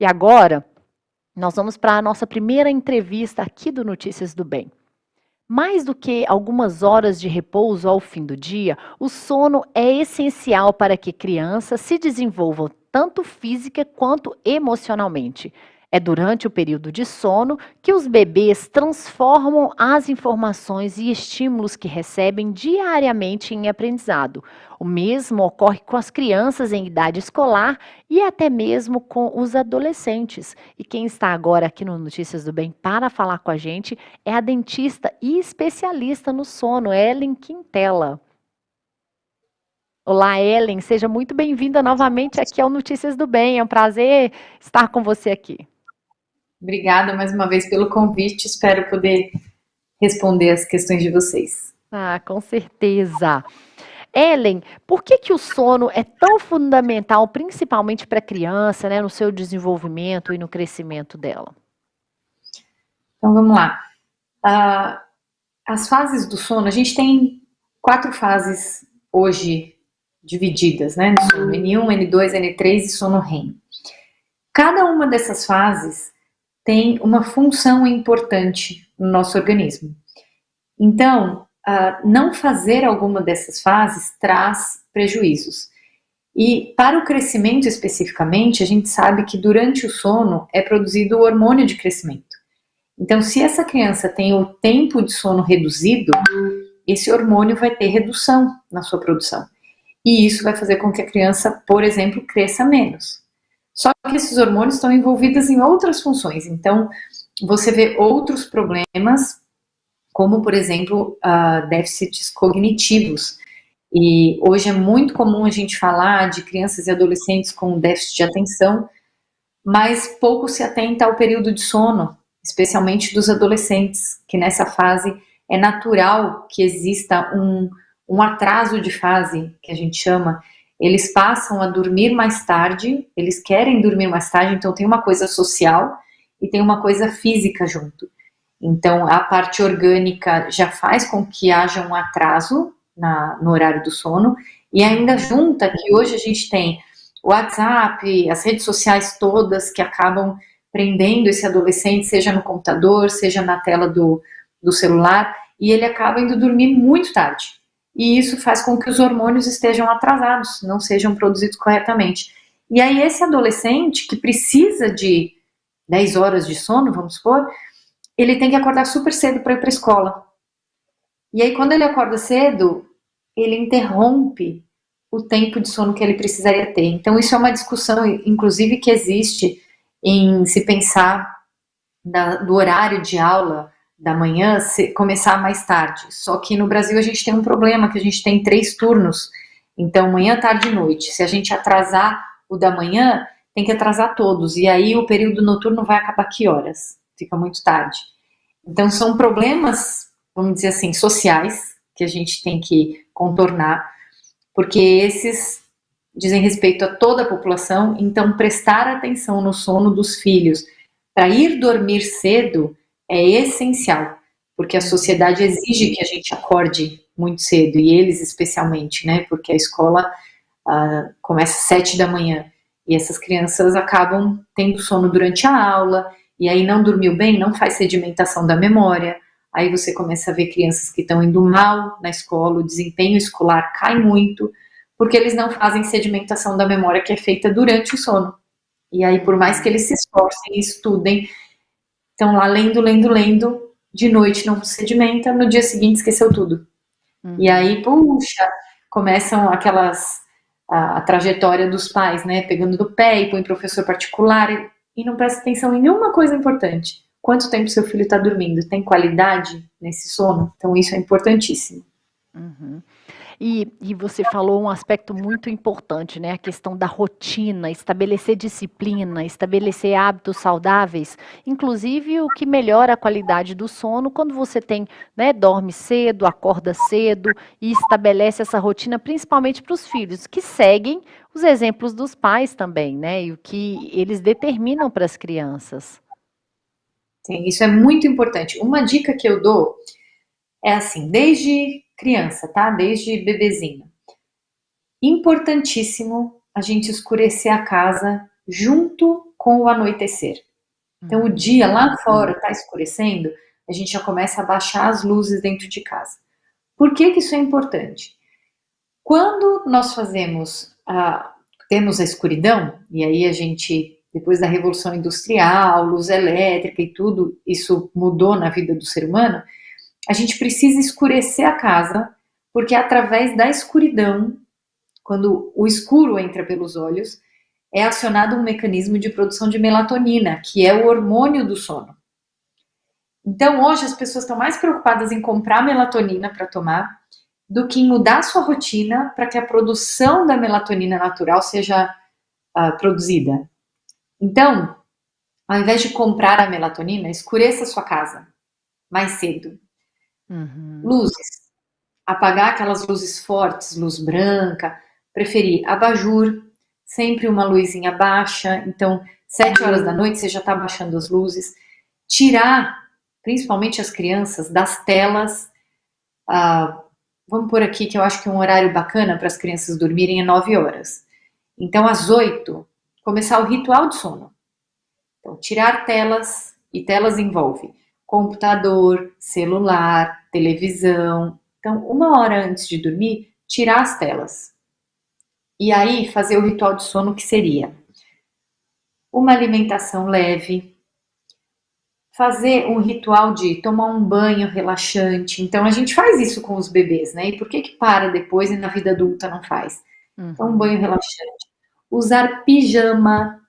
E agora, nós vamos para a nossa primeira entrevista aqui do Notícias do Bem. Mais do que algumas horas de repouso ao fim do dia, o sono é essencial para que crianças se desenvolvam tanto física quanto emocionalmente. É durante o período de sono que os bebês transformam as informações e estímulos que recebem diariamente em aprendizado. O mesmo ocorre com as crianças em idade escolar e até mesmo com os adolescentes. E quem está agora aqui no Notícias do Bem para falar com a gente é a dentista e especialista no sono, Ellen Quintela. Olá, Ellen, seja muito bem-vinda novamente aqui ao Notícias do Bem. É um prazer estar com você aqui. Obrigada mais uma vez pelo convite. Espero poder responder as questões de vocês. Ah, com certeza. Ellen, por que que o sono é tão fundamental, principalmente para a criança, né, no seu desenvolvimento e no crescimento dela? Então vamos lá. As fases do sono, a gente tem 4 fases hoje divididas, né? Do sono N1, N2, N3 e sono REM. Cada uma dessas fases tem uma função importante no nosso organismo. Então, não fazer alguma dessas fases traz prejuízos. E para o crescimento especificamente, a gente sabe que durante o sono é produzido o hormônio de crescimento. Então, se essa criança tem o tempo de sono reduzido, esse hormônio vai ter redução na sua produção. E isso vai fazer com que a criança, por exemplo, cresça menos. Só que esses hormônios estão envolvidos em outras funções. Então, você vê outros problemas, como, por exemplo, déficits cognitivos. E hoje é muito comum a gente falar de crianças e adolescentes com déficit de atenção, mas pouco se atenta ao período de sono, especialmente dos adolescentes, que nessa fase é natural que exista um atraso de fase, que a gente chama. Eles passam a dormir mais tarde, eles querem dormir mais tarde, então tem uma coisa social e tem uma coisa física junto. Então, a parte orgânica já faz com que haja um atraso no horário do sono, e ainda junta que hoje a gente tem o WhatsApp, as redes sociais todas que acabam prendendo esse adolescente, seja no computador, seja na tela do celular, e ele acaba indo dormir muito tarde. E isso faz com que os hormônios estejam atrasados, não sejam produzidos corretamente. E aí esse adolescente que precisa de 10 horas de sono, vamos supor, ele tem que acordar super cedo para ir para a escola. E aí, quando ele acorda cedo, ele interrompe o tempo de sono que ele precisaria ter. Então, isso é uma discussão, inclusive, que existe em se pensar do horário de aula da manhã começar mais tarde. Só que no Brasil a gente tem um problema, que a gente tem 3 turnos. Então, manhã, tarde e noite. Se a gente atrasar o da manhã, tem que atrasar todos. E aí o período noturno vai acabar que horas? Fica muito tarde. Então, são problemas, vamos dizer assim, sociais, que a gente tem que contornar, porque esses dizem respeito a toda a população. Então, prestar atenção no sono dos filhos para ir dormir cedo é essencial, porque a sociedade exige que a gente acorde muito cedo, e eles especialmente, né, porque a escola começa às 7 da manhã, e essas crianças acabam tendo sono durante a aula, e aí não dormiu bem, não faz sedimentação da memória, aí você começa a ver crianças que estão indo mal na escola, o desempenho escolar cai muito, porque eles não fazem sedimentação da memória que é feita durante o sono. E aí, por mais que eles se esforcem e estudem, estão lá lendo, de noite não sedimenta, no dia seguinte esqueceu tudo. E aí, puxa, começam a trajetória dos pais, né, pegando do pé e põe professor particular e não presta atenção em nenhuma coisa importante. Quanto tempo seu filho está dormindo? Tem qualidade nesse sono? Então isso é importantíssimo. Uhum. E você falou um aspecto muito importante, né? A questão da rotina, estabelecer disciplina, estabelecer hábitos saudáveis, inclusive o que melhora a qualidade do sono quando você tem, né, dorme cedo, acorda cedo e estabelece essa rotina, principalmente para os filhos, que seguem os exemplos dos pais também, né? E o que eles determinam para as crianças. Sim, isso é muito importante. Uma dica que eu dou é assim, desde criança, tá? Desde bebezinho. Importantíssimo a gente escurecer a casa junto com o anoitecer. Então, o dia lá fora está escurecendo, a gente já começa a baixar as luzes dentro de casa. Por que isso é importante? Quando nós temos a escuridão, e aí a gente, depois da Revolução Industrial, luz elétrica e tudo, isso mudou na vida do ser humano, a gente precisa escurecer a casa, porque através da escuridão, quando o escuro entra pelos olhos, é acionado um mecanismo de produção de melatonina, que é o hormônio do sono. Então, hoje as pessoas estão mais preocupadas em comprar melatonina para tomar do que em mudar sua rotina para que a produção da melatonina natural seja produzida. Então, ao invés de comprar a melatonina, escureça a sua casa mais cedo. Luzes. Apagar aquelas luzes fortes, luz branca, preferir abajur, sempre uma luzinha baixa, então 7 horas da noite você já está baixando as luzes, tirar, principalmente as crianças, das telas, vamos por aqui que eu acho que um horário bacana para as crianças dormirem é 9 horas, então às 8, começar o ritual de sono, então tirar telas, e telas envolve computador, celular, televisão. Então, 1 hora antes de dormir, tirar as telas. E aí, fazer o ritual de sono, que seria uma alimentação leve, fazer um ritual de tomar um banho relaxante. Então, a gente faz isso com os bebês, né? E por que para depois e na vida adulta não faz? Então, um banho relaxante. Usar pijama.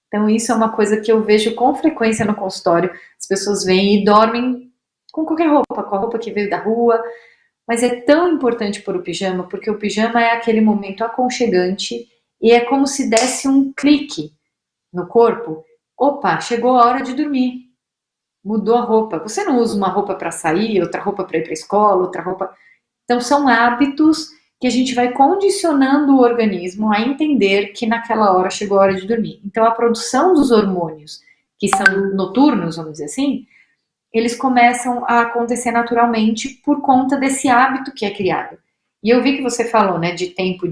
Então, isso é uma coisa que eu vejo com frequência no consultório. As pessoas vêm e dormem com qualquer roupa, com a roupa que veio da rua. Mas é tão importante pôr o pijama, porque o pijama é aquele momento aconchegante e é como se desse um clique no corpo. Opa, chegou a hora de dormir. Mudou a roupa. Você não usa uma roupa para sair, outra roupa para ir para a escola, outra roupa. Então, são hábitos que a gente vai condicionando o organismo a entender que naquela hora chegou a hora de dormir. Então, a produção dos hormônios, que são noturnos, vamos dizer assim, eles começam a acontecer naturalmente por conta desse hábito que é criado. E eu vi que você falou, né, de tempo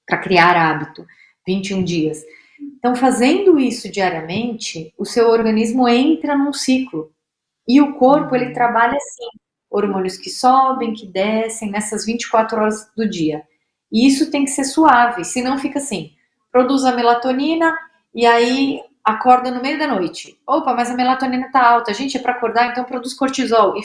para criar hábito, 21 dias. Então, fazendo isso diariamente, o seu organismo entra num ciclo. E o corpo, ele trabalha assim, hormônios que sobem, que descem, nessas 24 horas do dia. E isso tem que ser suave, senão fica assim, produz a melatonina e aí acorda no meio da noite. Opa, mas a melatonina tá alta, gente, é para acordar, então produz cortisol e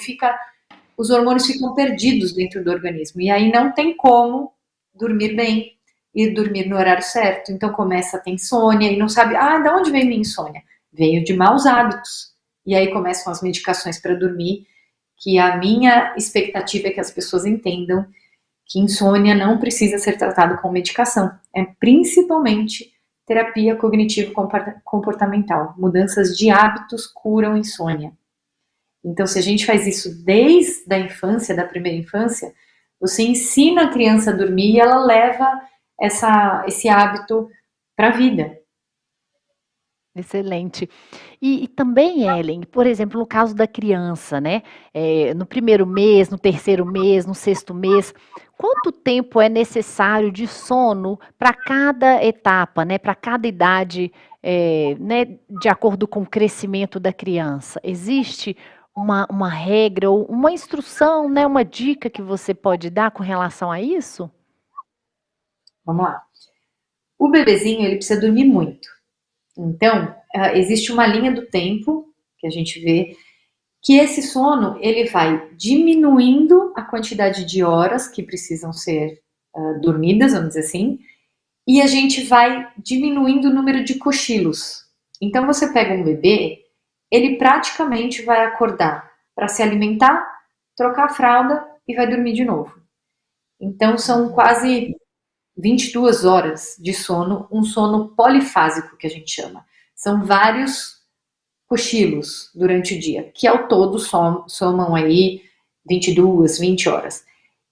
os hormônios ficam perdidos dentro do organismo. E aí não tem como dormir bem e dormir no horário certo. Então começa a ter insônia e não sabe, de onde veio minha insônia? Veio de maus hábitos. E aí começam as medicações para dormir, que a minha expectativa é que as pessoas entendam que insônia não precisa ser tratado com medicação. É principalmente terapia cognitivo-comportamental. Mudanças de hábitos curam insônia. Então, se a gente faz isso desde a infância, da primeira infância, você ensina a criança a dormir e ela leva esse hábito para a vida. Excelente. E também, Ellen, por exemplo, no caso da criança, né? No primeiro mês, no terceiro mês, no sexto mês, quanto tempo é necessário de sono para cada etapa, né? Para cada idade, né? De acordo com o crescimento da criança? Existe uma regra ou uma instrução, né? Uma dica que você pode dar com relação a isso? Vamos lá. O bebezinho, ele precisa dormir muito. Então, existe uma linha do tempo que a gente vê que esse sono ele vai diminuindo a quantidade de horas que precisam ser dormidas, vamos dizer assim, e a gente vai diminuindo o número de cochilos. Então, você pega um bebê, ele praticamente vai acordar para se alimentar, trocar a fralda e vai dormir de novo. Então, são quase 22 horas de sono, um sono polifásico que a gente chama. São vários cochilos durante o dia, que ao todo somam aí 22, 20 horas.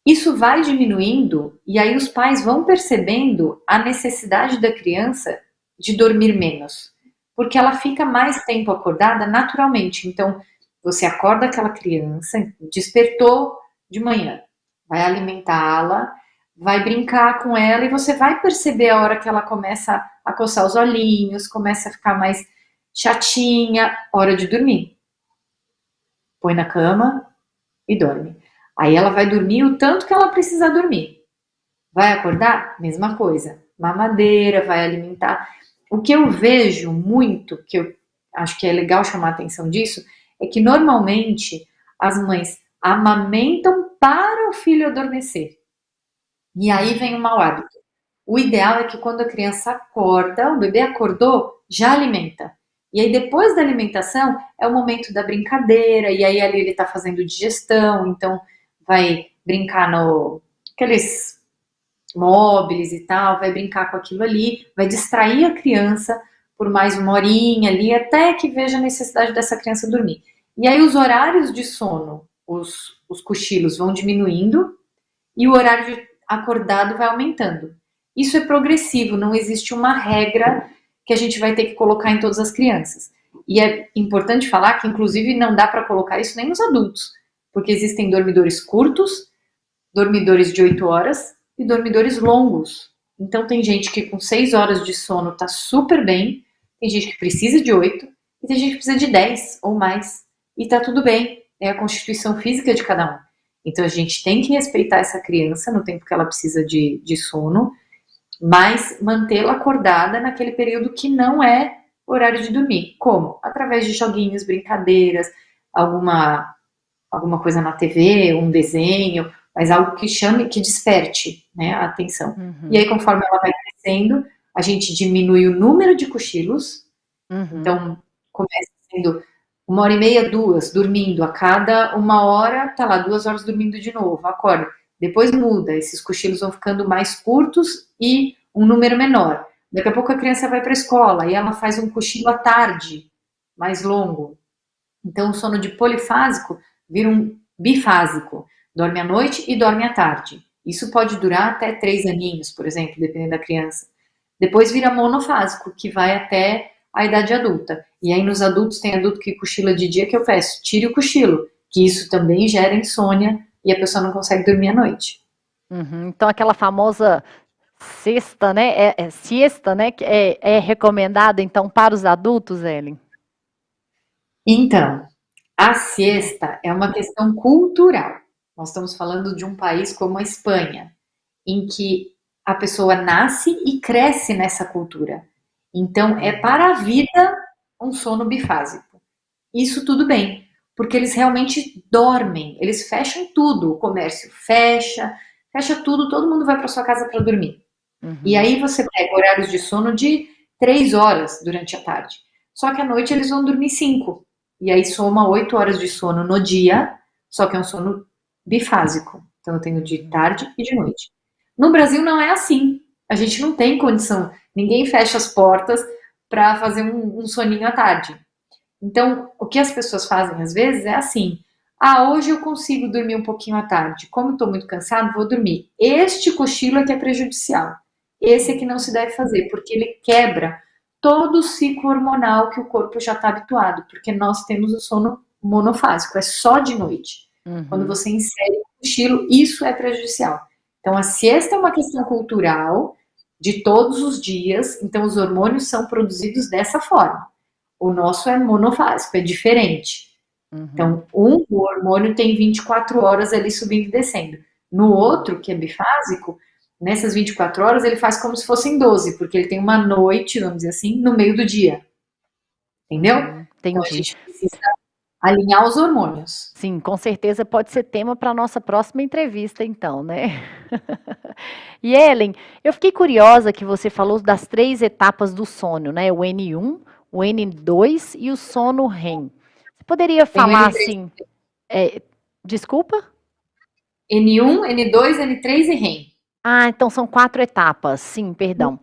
Isso vai diminuindo e aí os pais vão percebendo a necessidade da criança de dormir menos, porque ela fica mais tempo acordada naturalmente. Então, você acorda aquela criança, despertou de manhã, vai alimentá-la, vai brincar com ela e você vai perceber a hora que ela começa a coçar os olhinhos, começa a ficar mais chatinha, hora de dormir. Põe na cama e dorme. Aí ela vai dormir o tanto que ela precisa dormir. Vai acordar? Mesma coisa. Mamadeira, vai alimentar. O que eu vejo muito, que eu acho que é legal chamar a atenção disso, é que normalmente as mães amamentam para o filho adormecer. E aí vem o mau hábito. O ideal é que quando a criança acorda, o bebê acordou, já alimenta. E aí depois da alimentação é o momento da brincadeira, e aí ali ele está fazendo digestão, então vai brincar no aqueles móveis e tal, vai brincar com aquilo ali, vai distrair a criança por mais uma horinha ali, até que veja a necessidade dessa criança dormir. E aí os horários de sono, os cochilos vão diminuindo e o horário de acordado vai aumentando. Isso é progressivo, não existe uma regra que a gente vai ter que colocar em todas as crianças. E é importante falar que, inclusive, não dá para colocar isso nem nos adultos, porque existem dormidores curtos, dormidores de 8 horas e dormidores longos. Então, tem gente que com 6 horas de sono está super bem, tem gente que precisa de 8 e tem gente que precisa de 10 ou mais. E está tudo bem, é a constituição física de cada um. Então, a gente tem que respeitar essa criança no tempo que ela precisa de sono, mas mantê-la acordada naquele período que não é horário de dormir. Como? Através de joguinhos, brincadeiras, alguma coisa na TV, um desenho, mas algo que chame, que desperte, né, a atenção. E aí, conforme ela vai crescendo, a gente diminui o número de cochilos. Então, começa sendo 1h30, 2, dormindo. A cada 1 hora, tá lá, 2 horas dormindo de novo, acorda. Depois muda, esses cochilos vão ficando mais curtos e um número menor. Daqui a pouco a criança vai para a escola e ela faz um cochilo à tarde, mais longo. Então o sono de polifásico vira um bifásico. Dorme à noite e dorme à tarde. Isso pode durar até 3 aninhos, por exemplo, dependendo da criança. Depois vira monofásico, que vai até a idade adulta. E aí nos adultos tem adulto que cochila de dia, que eu peço, tire o cochilo, que isso também gera insônia e a pessoa não consegue dormir à noite. Então aquela famosa siesta, né? Siesta, né? Que é recomendada então para os adultos, Ellen? Então, a siesta é uma questão cultural. Nós estamos falando de um país como a Espanha, em que a pessoa nasce e cresce nessa cultura. Então, é para a vida um sono bifásico. Isso tudo bem, porque eles realmente dormem, eles fecham tudo, o comércio fecha tudo, todo mundo vai para sua casa para dormir. E aí você pega horários de sono de 3 horas durante a tarde. Só que à noite eles vão dormir 5. E aí soma 8 horas de sono no dia, só que é um sono bifásico. Então eu tenho de tarde e de noite. No Brasil não é assim. A gente não tem condição. Ninguém fecha as portas para fazer um soninho à tarde. Então, o que as pessoas fazem às vezes é assim: ah, hoje eu consigo dormir um pouquinho à tarde. Como eu estou muito cansado, vou dormir. Este cochilo é que é prejudicial. Esse é que não se deve fazer, porque ele quebra todo o ciclo hormonal que o corpo já está habituado, porque nós temos o sono monofásico, é só de noite. Quando você insere o cochilo, isso é prejudicial. Então, a siesta é uma questão cultural de todos os dias, então os hormônios são produzidos dessa forma. O nosso é monofásico, é diferente. Então, o hormônio tem 24 horas ali subindo e descendo. No outro, que é bifásico, nessas 24 horas ele faz como se fossem 12, porque ele tem uma noite, vamos dizer assim, no meio do dia. Entendeu? Então a Entendi. gente precisa alinhar os hormônios. Sim, com certeza pode ser tema para a nossa próxima entrevista, então, né? E Ellen, eu fiquei curiosa que você falou das 3 etapas do sono, né? O N1, o N2 e o sono REM. Você poderia Tem o falar N3, assim, desculpa? N1, N2, N3 e REM. Ah, então são 4 etapas, sim, perdão.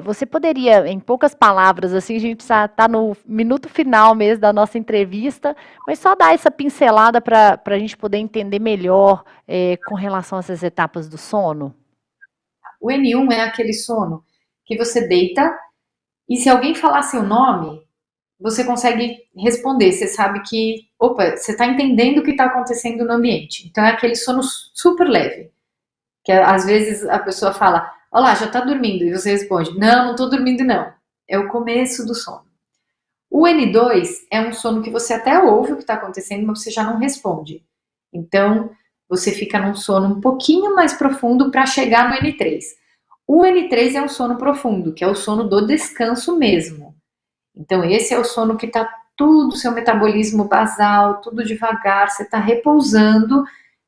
Você poderia, em poucas palavras, assim, a gente já está no minuto final mesmo da nossa entrevista, mas só dar essa pincelada para a gente poder entender melhor com relação a essas etapas do sono? O N1 é aquele sono que você deita e se alguém falar seu nome, você consegue responder. Você sabe que, opa, você está entendendo o que está acontecendo no ambiente. Então é aquele sono super leve. Que às vezes a pessoa fala, olá, já tá dormindo, e você responde, não tô dormindo não. É o começo do sono. O N2 é um sono que você até ouve o que está acontecendo, mas você já não responde. Então, você fica num sono um pouquinho mais profundo para chegar no N3. O N3 é um sono profundo, que é o sono do descanso mesmo. Então, esse é o sono que está tudo, seu metabolismo basal, tudo devagar, você está repousando,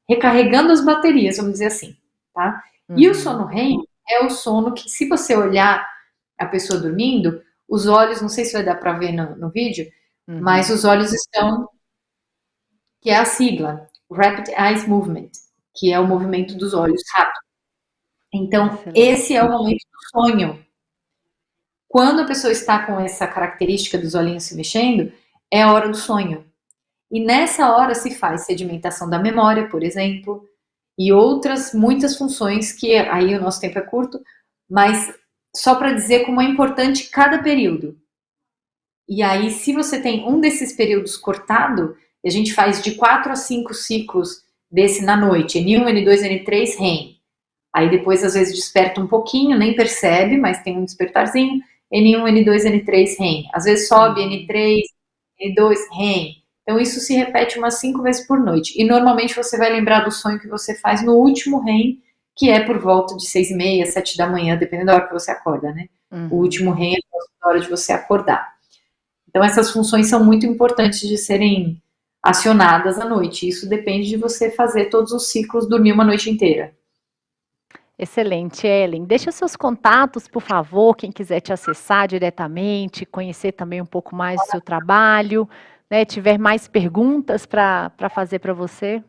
recarregando as baterias, vamos dizer assim, tá? E o sono REM é o sono que, se você olhar a pessoa dormindo, os olhos, não sei se vai dar para ver no vídeo, mas os olhos estão, que é a sigla, Rapid Eyes Movement, que é o movimento dos olhos rápido. Então, Excelente. esse é o momento do sonho. Quando a pessoa está com essa característica dos olhinhos se mexendo, é a hora do sonho. E nessa hora se faz sedimentação da memória, por exemplo, e outras muitas funções que aí o nosso tempo é curto, mas só para dizer como é importante cada período. E aí, se você tem um desses períodos cortado, a gente faz de 4 a 5 ciclos desse na noite, N1, N2, N3, REM. Aí depois, às vezes, desperta um pouquinho, nem percebe, mas tem um despertarzinho, N1, N2, N3, REM. Às vezes sobe N3, N2, REM. Então, isso se repete umas 5 vezes por noite. E normalmente você vai lembrar do sonho que você faz no último REM, que é por volta de 6h30, 7 da manhã, dependendo da hora que você acorda, né? O último REM é a hora de você acordar. Então, essas funções são muito importantes de serem acionadas à noite. Isso depende de você fazer todos os ciclos, dormir uma noite inteira. Excelente, Ellen. Deixa seus contatos, por favor, quem quiser te acessar diretamente, conhecer também um pouco mais do seu trabalho, né, tiver mais perguntas para fazer para você.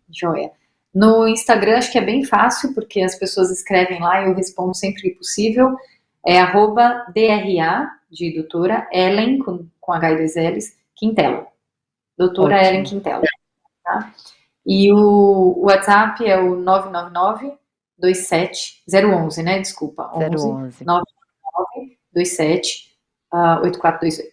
Joia. No Instagram acho que é bem fácil, porque as pessoas escrevem lá e eu respondo sempre que possível. É @DRA, de doutora, Ellen, com H2Ls, Quintela. Doutora Ótimo. Ellen Quintela. Tá? E o WhatsApp é o 999-27-011, né? Desculpa, 011. 999-27-8428.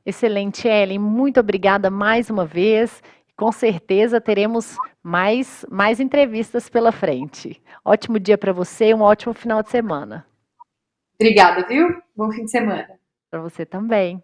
Excelente, Ellen. Muito obrigada mais uma vez. Com certeza teremos mais entrevistas pela frente. Ótimo dia para você, um ótimo final de semana. Obrigada, viu? Bom fim de semana. Para você também.